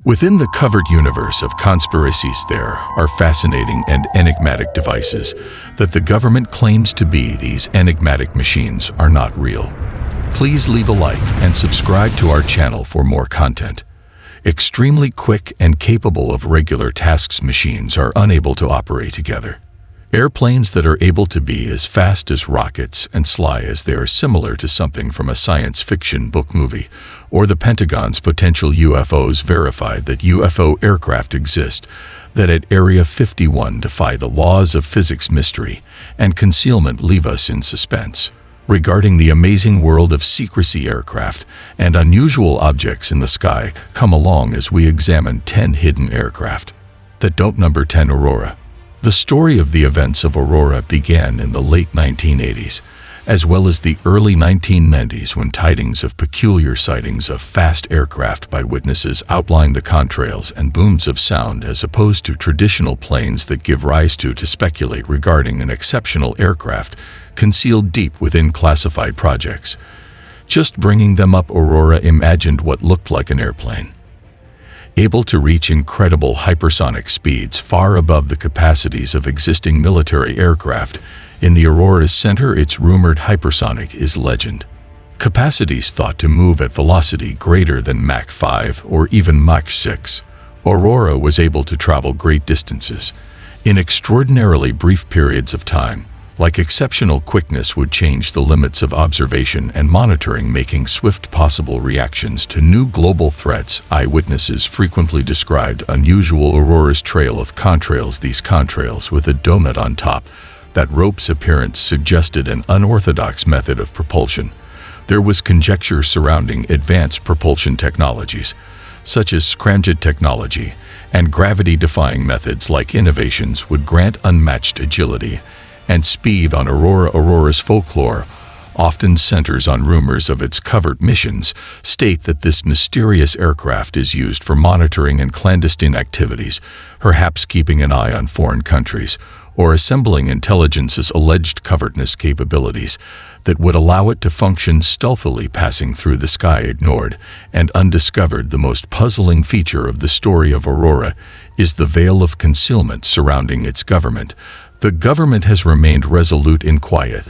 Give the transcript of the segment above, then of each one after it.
Within the covered universe of conspiracies, there are fascinating and enigmatic devices that the government claims to be. These enigmatic machines are not real. Please leave a like and subscribe to our channel for more content. Extremely quick and capable of regular tasks, machines are unable to operate together. Airplanes that are able to be as fast as rockets and sly as they are similar to something from a science fiction book movie, or the Pentagon's potential UFOs verified that UFO aircraft exist, that at Area 51 defy the laws of physics. Mystery and concealment leave us in suspense regarding the amazing world of secrecy. Aircraft and unusual objects in the sky come along as we examine 10 hidden aircraft that don't. Number 10. Aurora. The story of the events of Aurora began in the late 1980s, as well as the early 1990s, when tidings of peculiar sightings of fast aircraft by witnesses outlined the contrails and booms of sound, as opposed to traditional planes that give rise to speculate regarding an exceptional aircraft concealed deep within classified projects. Just bringing them up, Aurora imagined what looked like an airplane, able to reach incredible hypersonic speeds far above the capacities of existing military aircraft. In the Aurora's center, its rumored hypersonic is legend. Capacities thought to move at velocity greater than Mach 5 or even Mach 6. Aurora was able to travel great distances in extraordinarily brief periods of time. Like exceptional quickness would change the limits of observation and monitoring, making swift possible reactions to new global threats. Eyewitnesses frequently described unusual Aurora's trail of contrails. These contrails with a donut on top. That rope's appearance suggested an unorthodox method of propulsion. There was conjecture surrounding advanced propulsion technologies, such as scramjet technology, and gravity-defying methods like innovations would grant unmatched agility and speed on Aurora. Aurora's folklore often centers on rumors of its covert missions, state that this mysterious aircraft is used for monitoring and clandestine activities, perhaps keeping an eye on foreign countries, or assembling intelligence's alleged covetousness capabilities that would allow it to function stealthily, passing through the sky ignored and undiscovered. The most puzzling feature of the story of Aurora is the veil of concealment surrounding its government. The government has remained resolute in quiet,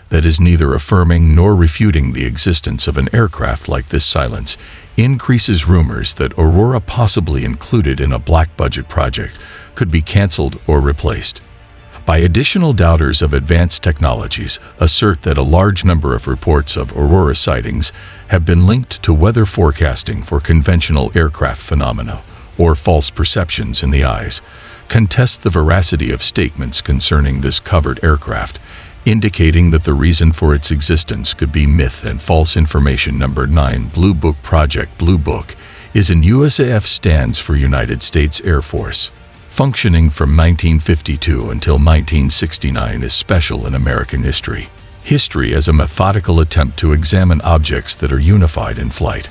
that is neither affirming nor refuting the existence of an aircraft like this. Silence increases rumors that Aurora, possibly included in a black-budget project, could be canceled or replaced by additional. Doubters of advanced technologies assert that a large number of reports of Aurora sightings have been linked to weather forecasting for conventional aircraft phenomena or false perceptions in the eyes. Contest the veracity of statements concerning this covered aircraft, indicating that the reason for its existence could be myth and false information. Number 9. Blue Book. Project Blue Book is an USAF, stands for United States Air Force. Functioning from 1952 until 1969, is special in American history. History as a methodical attempt to examine objects that are unified in flight.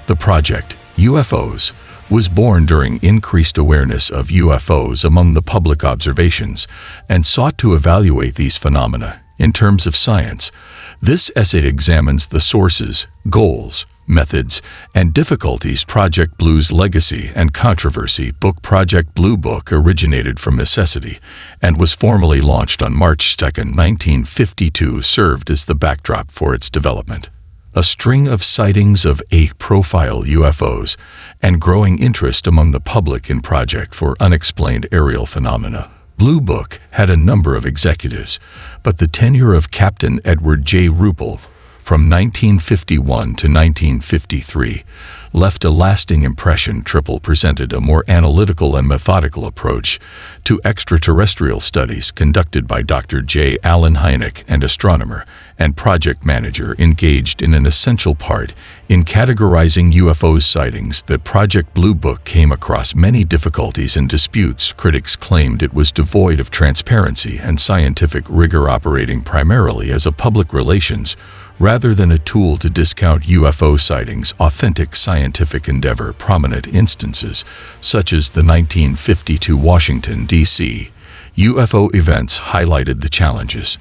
The project, UFOs, was born during increased awareness of UFOs among the public observations and sought to evaluate these phenomena in terms of science. This essay examines the sources, goals, methods, and difficulties. Project Blue's legacy and controversy. Book. Project Blue Book originated from necessity and was formally launched on March 2, 1952, served as the backdrop for its development. A string of sightings of high-profile UFOs and growing interest among the public in project for unexplained aerial phenomena. Blue Book had a number of executives, but the tenure of Captain Edward J. Ruppel from 1951 to 1953 left a lasting impression. Triple presented a more analytical and methodical approach to extraterrestrial studies conducted by Dr. J. Allen Hynek, an astronomer and project manager engaged in an essential part in categorizing UFO sightings. That Project Blue Book came across many difficulties and disputes. Critics claimed it was devoid of transparency and scientific rigor, operating primarily as a public relations rather than a tool to discount UFO sightings. Authentic scientific endeavor. Prominent instances, such as the 1952 Washington, D.C. UFO events, highlighted the challenges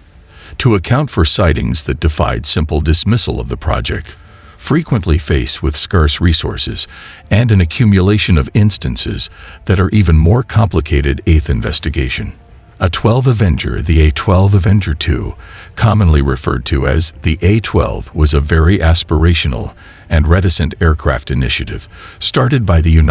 to account for sightings that defied simple dismissal of the project. frequently faced with scarce resources and an accumulation of instances that are even more complicated. Eighth investigation. A-12 Avenger. The A-12 Avenger II, commonly referred to as the A-12, was a very aspirational and reticent aircraft initiative started by the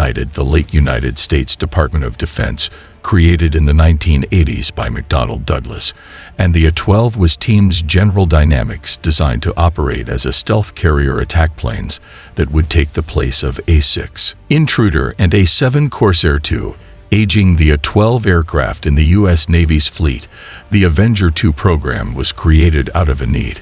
late United States Department of Defense, created in the 1980s by McDonnell Douglas, and the A-12 was teams General Dynamics designed to operate as a stealth carrier attack planes that would take the place of A-6 Intruder and A-7 Corsair II. Aging the A-12 aircraft in the U.S. Navy's fleet, the Avenger II program was created out of a need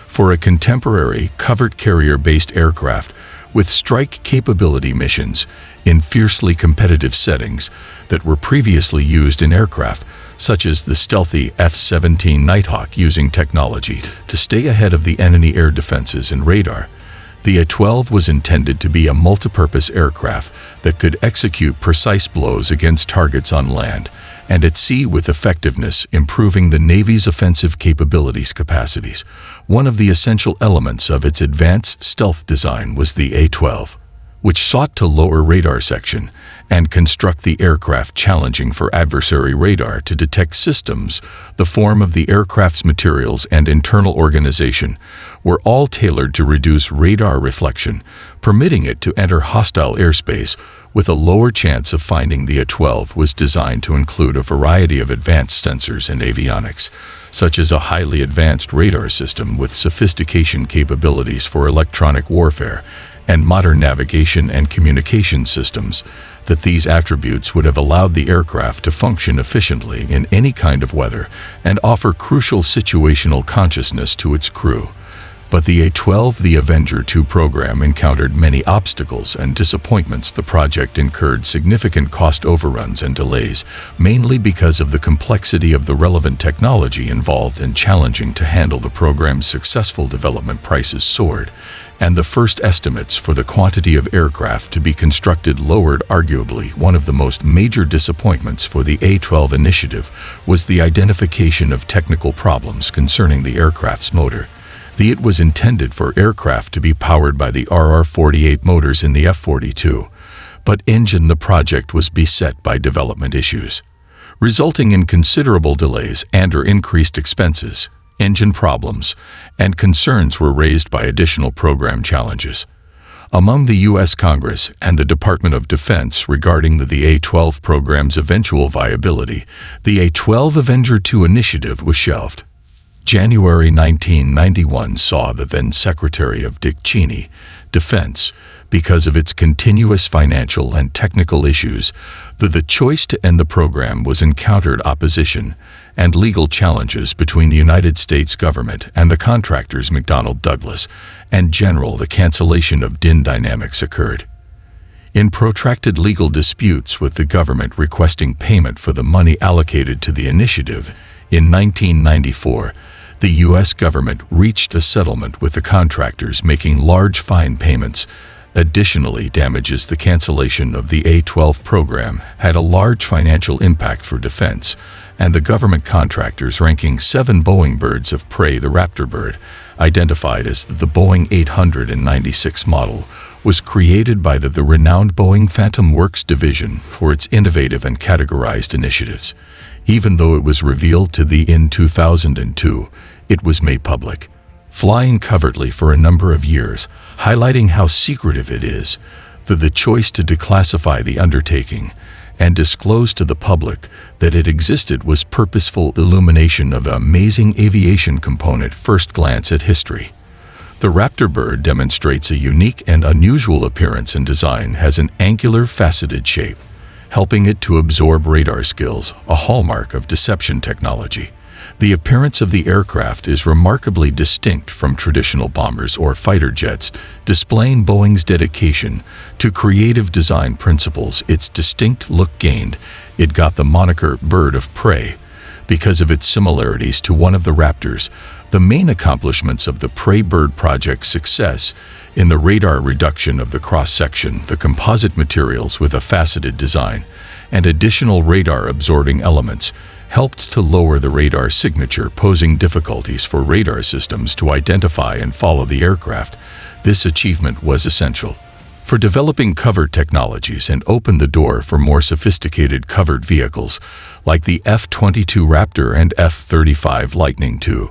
for a contemporary covert carrier-based aircraft with strike capability missions in fiercely competitive settings that were previously used in aircraft such as the stealthy F-17 Nighthawk, using technology to stay ahead of the enemy air defenses and radar. The A-12 was intended to be a multipurpose aircraft that could execute precise blows against targets on land and at sea with effectiveness, improving the Navy's offensive capacities. One of the essential elements of its advanced stealth design was the A-12, which sought to lower radar section and construct the aircraft challenging for adversary radar to detect systems. The form of the aircraft's materials and internal organization were all tailored to reduce radar reflection, permitting it to enter hostile airspace with a lower chance of finding. The A-12 was designed to include a variety of advanced sensors and avionics, such as a highly advanced radar system with sophistication capabilities for electronic warfare and modern navigation and communication systems. That these attributes would have allowed the aircraft to function efficiently in any kind of weather and offer crucial situational consciousness to its crew. But the A-12, the Avenger II program, encountered many obstacles and disappointments. The project incurred significant cost overruns and delays, mainly because of the complexity of the relevant technology involved and challenging to handle. The program's successful development prices soared, and the first estimates for the quantity of aircraft to be constructed lowered. Arguably, one of the most major disappointments for the A-12 initiative was the identification of technical problems concerning the aircraft's motor. It was intended for aircraft to be powered by the RR-48 motors in the F-42, but the project was beset by development issues, resulting in considerable delays and/or increased expenses. Engine problems and concerns were raised by additional program challenges among the U.S. Congress and the Department of Defense regarding the A-12 program's eventual viability. The A-12 Avenger II initiative was shelved. January 1991 saw the then Secretary of Dick Cheney, Defense, because of its continuous financial and technical issues. The choice to end the program was encountered opposition and legal challenges between the United States government and the contractors McDonnell Douglas, and the cancellation of DIN Dynamics occurred. In protracted legal disputes with the government requesting payment for the money allocated to the initiative, in 1994, the U.S. government reached a settlement with the contractors, making large fine payments. Additionally, the cancellation of the A-12 program had a large financial impact for defense, and the government contractors, ranking 7 Boeing birds of prey. The Raptor bird, identified as the Boeing 896 model, was created by the renowned Boeing Phantom Works division for its innovative and categorized initiatives. Even though it was revealed in 2002, it was made public, flying covertly for a number of years, highlighting how secretive it is. The choice to declassify the undertaking and disclose to the public that it existed was purposeful illumination of an amazing aviation component. First glance at history. The Raptor bird demonstrates a unique and unusual appearance and design, has an angular faceted shape, helping it to absorb radar skills, a hallmark of deception technology. The appearance of the aircraft is remarkably distinct from traditional bombers or fighter jets, displaying Boeing's dedication to creative design principles. Its distinct look gained it got the moniker Bird of Prey because of its similarities to one of the Raptors. The main accomplishments of the Prey Bird project's success in the radar reduction of the cross-section, the composite materials with a faceted design, and additional radar-absorbing elements helped to lower the radar signature, posing difficulties for radar systems to identify and follow the aircraft. This achievement was essential for developing covered technologies and opened the door for more sophisticated covered vehicles like the F-22 Raptor and F-35 Lightning II.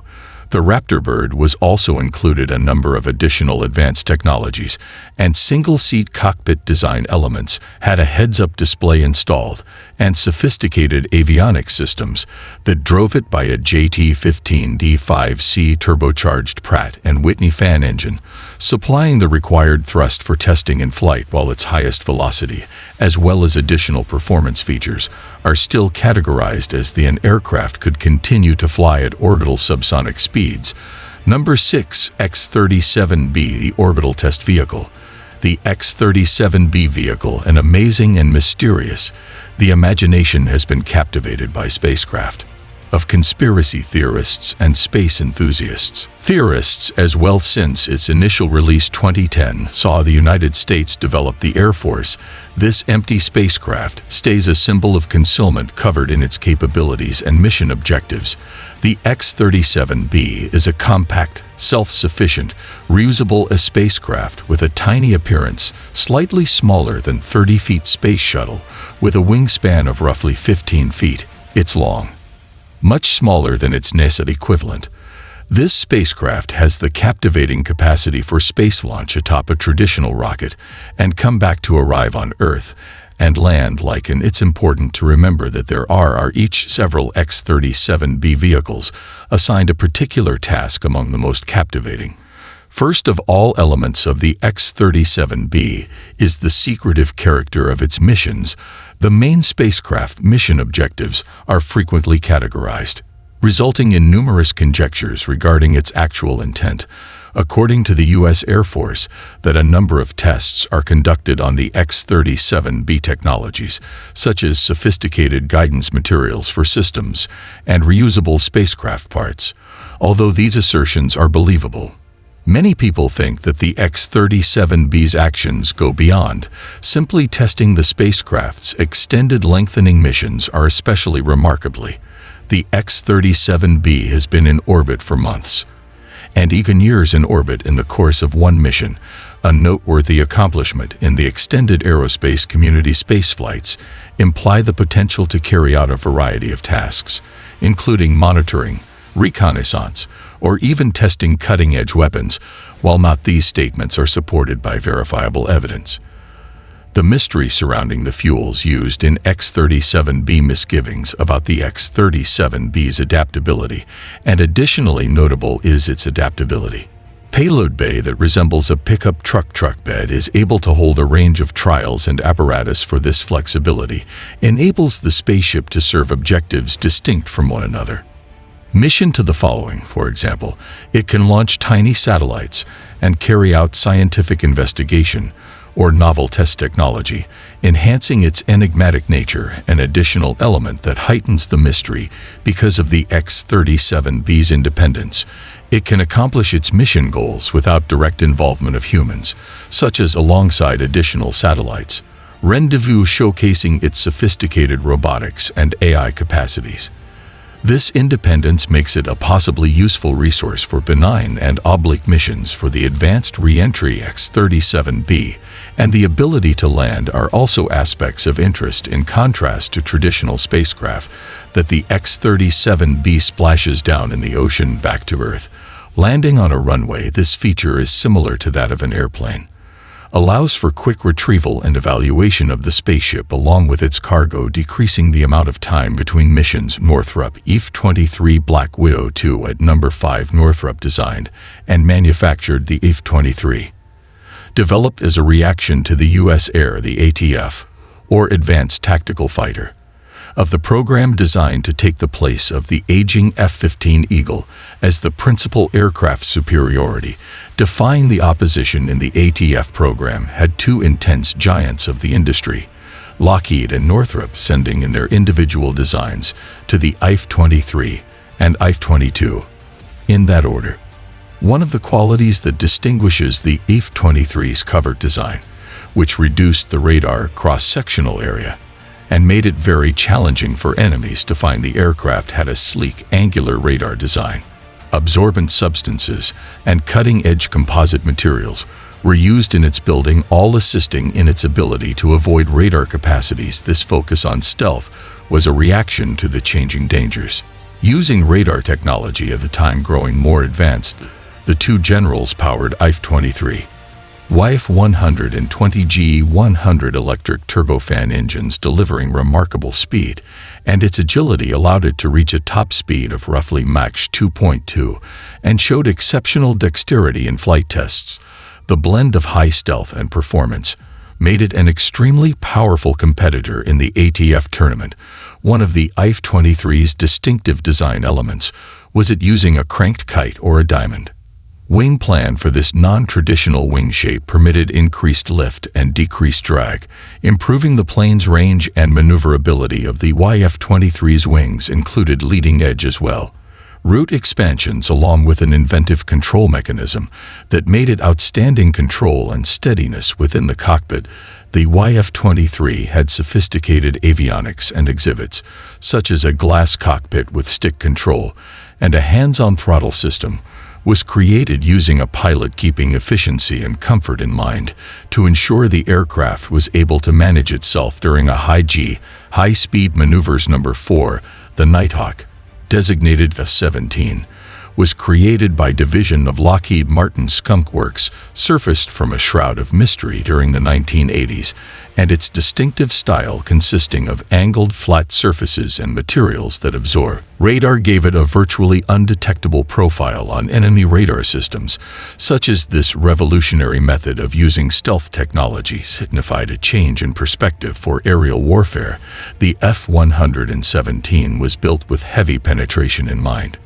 The Raptor bird was also included a number of additional advanced technologies, and single-seat cockpit design elements had a heads-up display installed and sophisticated avionics systems that drove it by a JT-15D5C turbocharged Pratt & Whitney fan engine, supplying the required thrust for testing in flight while its highest velocity, as well as additional performance features, are still categorized as an aircraft could continue to fly at orbital subsonic speeds. Number 6. X-37B, the orbital test vehicle. The X-37B vehicle, an amazing and mysterious. The imagination has been captivated by spacecraft of conspiracy theorists and space enthusiasts. Theorists as well. Since its initial release 2010 saw the United States develop the Air Force, this empty spacecraft stays a symbol of concealment covered in its capabilities and mission objectives. The X-37B is a compact, self-sufficient, reusable spacecraft with a tiny appearance, slightly smaller than 30 feet space shuttle, with a wingspan of roughly 15 feet. It's long, much smaller than its NASA equivalent. This spacecraft has the captivating capacity for space launch atop a traditional rocket and come back to arrive on Earth and land like an. It's important to remember that there are each several X-37B vehicles assigned a particular task among the most captivating. First of all elements of the X-37B is the secretive character of its missions. The main spacecraft mission objectives are frequently categorized, resulting in numerous conjectures regarding its actual intent. According to the U.S. Air Force, that a number of tests are conducted on the X-37B technologies, such as sophisticated guidance materials for systems and reusable spacecraft parts. Although these assertions are believable, many people think that the X-37B's actions go beyond simply testing the spacecraft's extended lengthening missions are especially remarkably. The X-37B has been in orbit for months, and even years in orbit in the course of one mission, a noteworthy accomplishment in the extended aerospace community. Spaceflights imply the potential to carry out a variety of tasks, including monitoring, reconnaissance, or even testing cutting-edge weapons. While not these statements are supported by verifiable evidence, the mystery surrounding the fuels used in X-37B, misgivings about the X-37B's adaptability, and additionally notable is its adaptability. Payload bay that resembles a pickup truck bed is able to hold a range of trials and apparatus. For this flexibility enables the spaceship to serve objectives distinct from one another. Mission to the following, for example, it can launch tiny satellites and carry out scientific investigation or novel test technology, enhancing its enigmatic nature, an additional element that heightens the mystery. Because of the X-37B's independence, it can accomplish its mission goals without direct involvement of humans, such as alongside additional satellites. Rendezvous, showcasing its sophisticated robotics and AI capacities. This independence makes it a possibly useful resource for benign and oblique missions. For the advanced re-entry X-37B and the ability to land are also aspects of interest. In contrast to traditional spacecraft, that the X-37B splashes down in the ocean back to Earth, landing on a runway. This feature is similar to that of an airplane, allows for quick retrieval and evaluation of the spaceship along with its cargo, decreasing the amount of time between missions. Northrop F-23 Black Widow II at Number 5. Northrop designed and manufactured the F-23. Developed as a reaction to the U.S. the ATF, or Advanced Tactical Fighter, of the program, designed to take the place of the aging F-15 Eagle as the principal aircraft. Superiority, defying the opposition in the ATF program, had two intense giants of the industry, Lockheed and Northrop, sending in their individual designs to the F-23 and F-22. In that order. One of the qualities that distinguishes the F-23's covert design, which reduced the radar cross-sectional area and made it very challenging for enemies to find the aircraft, had a sleek angular radar design. Absorbent substances and cutting-edge composite materials were used in its building, all assisting in its ability to avoid radar capacities. This focus on stealth was a reaction to the changing dangers. Using radar technology at the time growing more advanced, the two generals powered IF-23. YF-100 and 20 GE-100 electric turbofan engines, delivering remarkable speed, and its agility allowed it to reach a top speed of roughly Mach 2.2 and showed exceptional dexterity in flight tests. The blend of high stealth and performance made it an extremely powerful competitor in the ATF tournament. One of the IF-23's distinctive design elements was it using a cranked kite or a diamond wing plan. For this non-traditional wing shape permitted increased lift and decreased drag, improving the plane's range and maneuverability. Of the YF-23's wings included leading edge as well. Root expansions along with an inventive control mechanism that made it outstanding control and steadiness within the cockpit. The YF-23 had sophisticated avionics and exhibits, such as a glass cockpit with stick control and a hands-on throttle system, was created using a pilot keeping efficiency and comfort in mind to ensure the aircraft was able to manage itself during a high-speed maneuvers. Number 4, the Nighthawk, designated F-17, was created by division of Lockheed Martin Skunk Works, surfaced from a shroud of mystery during the 1980s, and its distinctive style consisting of angled flat surfaces and materials that absorb radar gave it a virtually undetectable profile on enemy radar systems. Such as this revolutionary method of using stealth technology signified a change in perspective for aerial warfare. The F-117 was built with heavy penetration in mind.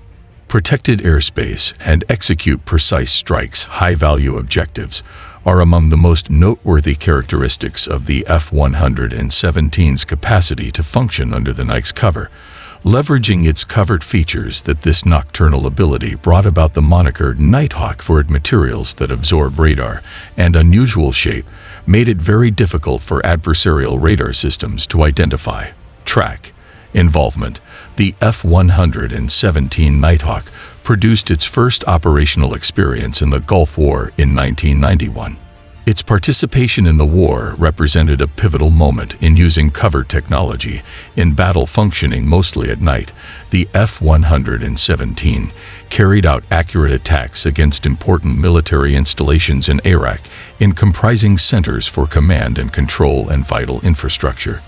Protected airspace and execute precise strikes. High-value objectives are among the most noteworthy characteristics of the F-117's capacity to function under the night's cover. Leveraging its covert features, this nocturnal ability brought about the moniker Nighthawk. For its materials that absorb radar and unusual shape made it very difficult for adversarial radar systems to identify, track. Involvement. The F-117 Nighthawk produced its first operational experience in the Gulf War in 1991. Its participation in the war represented a pivotal moment in using covert technology in battle, functioning mostly at night. The F-117 carried out accurate attacks against important military installations in Iraq, comprising centers for command and control and vital infrastructure.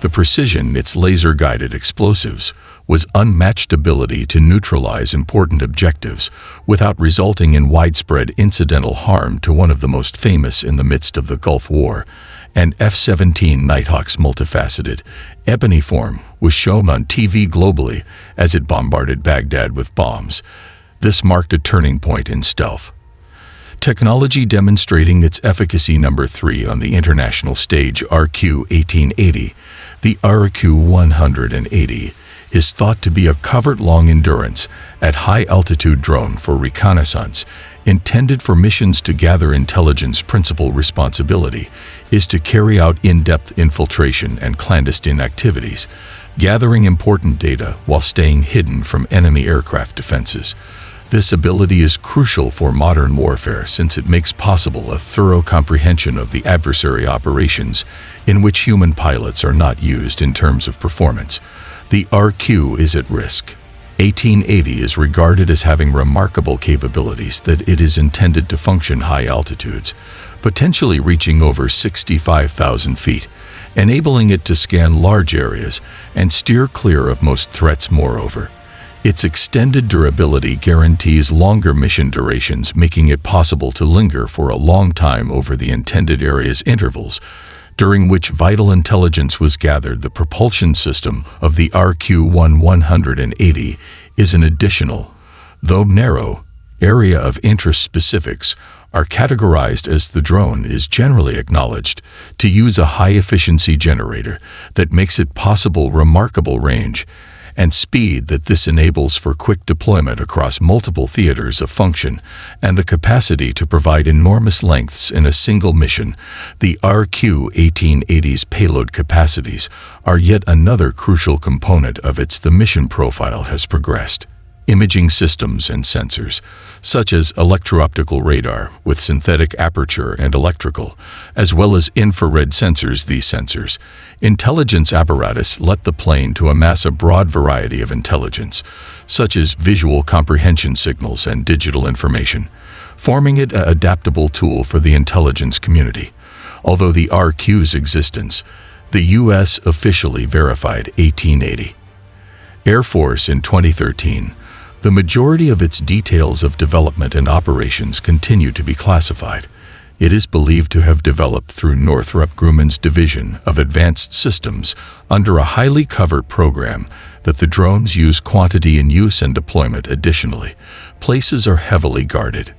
The precision its laser-guided explosives was unmatched ability to neutralize important objectives without resulting in widespread incidental harm to one of the most famous in the midst of the Gulf War. And F-17 Nighthawk's multifaceted, ebony form was shown on TV globally as it bombarded Baghdad with bombs. This marked a turning point in stealth technology, demonstrating its efficacy. Number 3 on the international stage, RQ-1880. The RQ-180 is thought to be a covert long-endurance at high-altitude drone for reconnaissance, intended for missions to gather intelligence. Principal responsibility is to carry out in-depth infiltration and clandestine activities, gathering important data while staying hidden from enemy aircraft defenses. This ability is crucial for modern warfare since it makes possible a thorough comprehension of the adversary operations in which human pilots are not used. In terms of performance, the RQ is at risk. 1880 is regarded as having remarkable capabilities that it is intended to function high altitudes, potentially reaching over 65,000 feet, enabling it to scan large areas and steer clear of most threats. Moreover, its extended durability guarantees longer mission durations, making it possible to linger for a long time over the intended area's intervals during which vital intelligence was gathered. The propulsion system of the RQ-180 is an additional, though narrow, area of interest. Specifics are categorized as the drone is generally acknowledged to use a high-efficiency generator that makes it possible remarkable range and speed that this enables for quick deployment across multiple theaters of function, and the capacity to provide enormous lengths in a single mission. The RQ-1880's payload capacities are yet another crucial component of its. The mission profile has progressed imaging systems and sensors, such as electro-optical radar with synthetic aperture and electrical, as well as infrared sensors. These sensors, intelligence apparatus let the plane to amass a broad variety of intelligence, such as visual comprehension signals and digital information, forming it an adaptable tool for the intelligence community. Although the RQ's existence, the U.S. officially verified 1880. Air Force in 2013. The majority of its details of development and operations continue to be classified. It is believed to have developed through Northrop Grumman's Division of Advanced Systems under a highly covert program that the drones use quantity in use and deployment. Additionally, places are heavily guarded.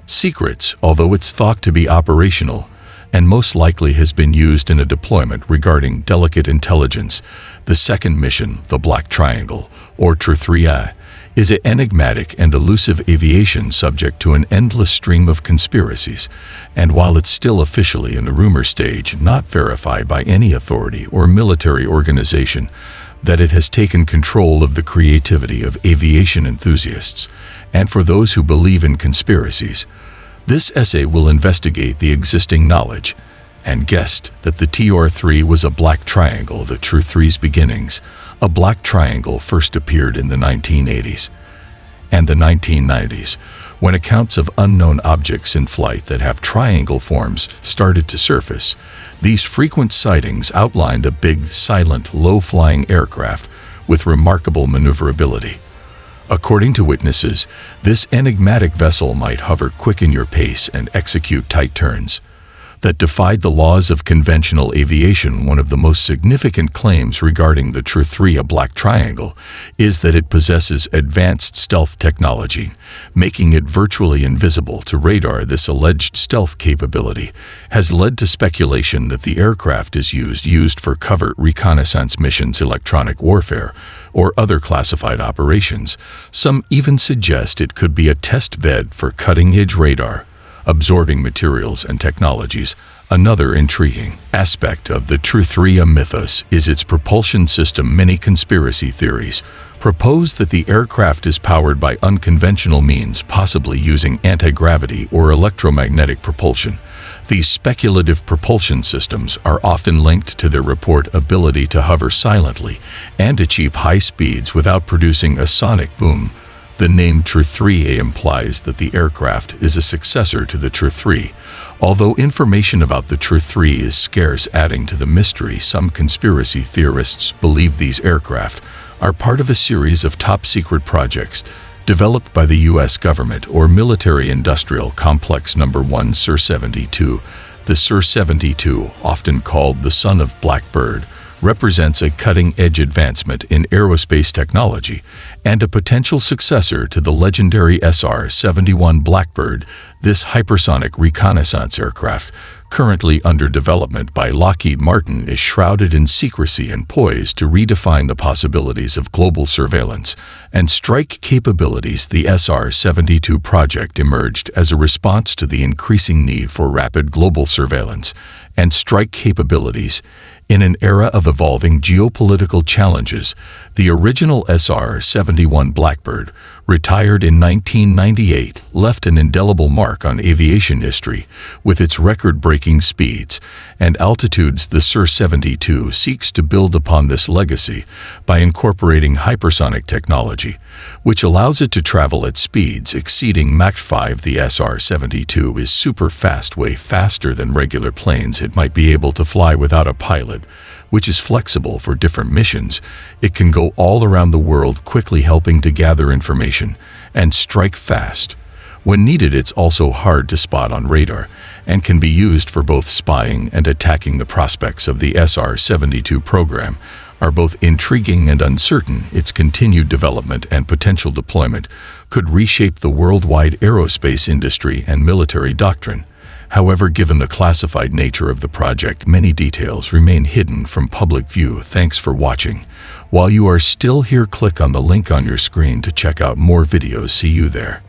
Secrets, although it's thought to be operational, and most likely has been used in a deployment regarding delicate intelligence. The second mission, the Black Triangle, or TR-3A, is an enigmatic and elusive aviation subject to an endless stream of conspiracies, and while it's still officially in the rumor stage, not verified by any authority or military organization, that it has taken control of the creativity of aviation enthusiasts. And for those who believe in conspiracies, this essay will investigate the existing knowledge and guessed that the TR-3 was a black triangle. The TR-3's beginnings, a black triangle, first appeared in the 1980s and the 1990s, when accounts of unknown objects in flight that have triangle forms started to surface. These frequent sightings outlined a big, silent, low-flying aircraft with remarkable maneuverability. According to witnesses, this enigmatic vessel might hover, quicken your pace, and execute tight turns that defied the laws of conventional aviation. One of the most significant claims regarding the TR-3, a black triangle, is that it possesses advanced stealth technology, making it virtually invisible to radar. This alleged stealth capability has led to speculation that the aircraft is used for covert reconnaissance missions, electronic warfare, or other classified operations. Some even suggest it could be a test bed for cutting-edge radar absorbing materials and technologies. Another intriguing aspect of the TR-3 mythos is its propulsion system. Many conspiracy theories propose that the aircraft is powered by unconventional means, possibly using anti-gravity or electromagnetic propulsion. These speculative propulsion systems are often linked to their report ability to hover silently and achieve high speeds without producing a sonic boom. The name TR-3A implies that the aircraft is a successor to the TR-3, although information about the TR-3 is scarce, adding to the mystery. Some conspiracy theorists believe these aircraft are part of a series of top-secret projects developed by the U.S. government or military-industrial complex. Number 1, SIR-72. The SIR-72, often called the son of Blackbird, represents a cutting-edge advancement in aerospace technology and a potential successor to the legendary SR-71 Blackbird. This hypersonic reconnaissance aircraft, currently under development by Lockheed Martin, is shrouded in secrecy and poised to redefine the possibilities of global surveillance and strike capabilities. The SR-72 project emerged as a response to the increasing need for rapid global surveillance and strike capabilities. In an era of evolving geopolitical challenges, the original SR-71 Blackbird, retired in 1998, left an indelible mark on aviation history with its record-breaking speeds and altitudes. The SIR-72 seeks to build upon this legacy by incorporating hypersonic technology, which allows it to travel at speeds exceeding Mach 5. The SR-72 is super fast, way faster than regular planes. It might be able to fly without a pilot, which is flexible for different missions. It can go all around the world quickly, helping to gather information and strike fast. When needed, it's also hard to spot on radar and can be used for both spying and attacking. The prospects of the SR-72 program are both intriguing and uncertain. Its continued development and potential deployment could reshape the worldwide aerospace industry and military doctrine. However, given the classified nature of the project, many details remain hidden from public view. Thanks for watching. While you are still here, click on the link on your screen to check out more videos. See you there.